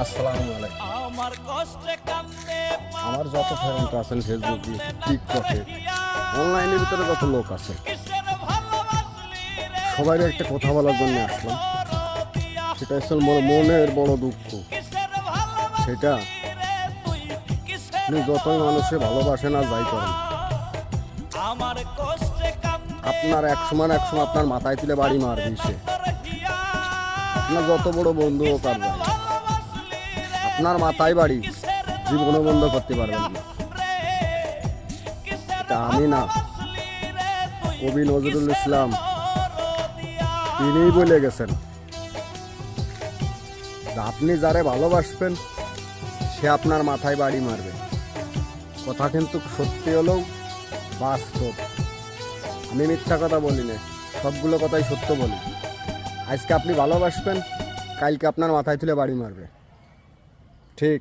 আসসালামু আলাইকুম। আমার যত ফ্রেন্ড আছেন ফেসবুকে, টিকটকে, অনলাইনের ভিতরে যত লোক আছে, সবাই একটা কথা বলার জন্য আসলাম। সেটা হচ্ছে মনের বড় দুঃখ। সেটা আপনি যতই মানুষে ভালোবাসেন আর যাই করেন, আপনার এক সময় আপনার মাথায় তুলে বাড়ি মারবে সে। আপনার যত বড় বন্ধু হোক আর যাই, আপনার মাথায় বাড়ি জীবনে বন্ধ করতে পারবেন না। এটা আমি না, কবি নজরুল ইসলাম তিনিই বলে গেছেন, আপনি যারে ভালোবাসবেন সে আপনার মাথায় বাড়ি মারবে। কথা কিন্তু সত্যি হলেও বাস্তব। আমি মিথ্যা কথা বলি না, সবগুলো কথাই সত্য বলি। আজকে আপনি ভালোবাসবেন, কালকে আপনার মাথায় তুলে বাড়ি মারবে। ঠিক।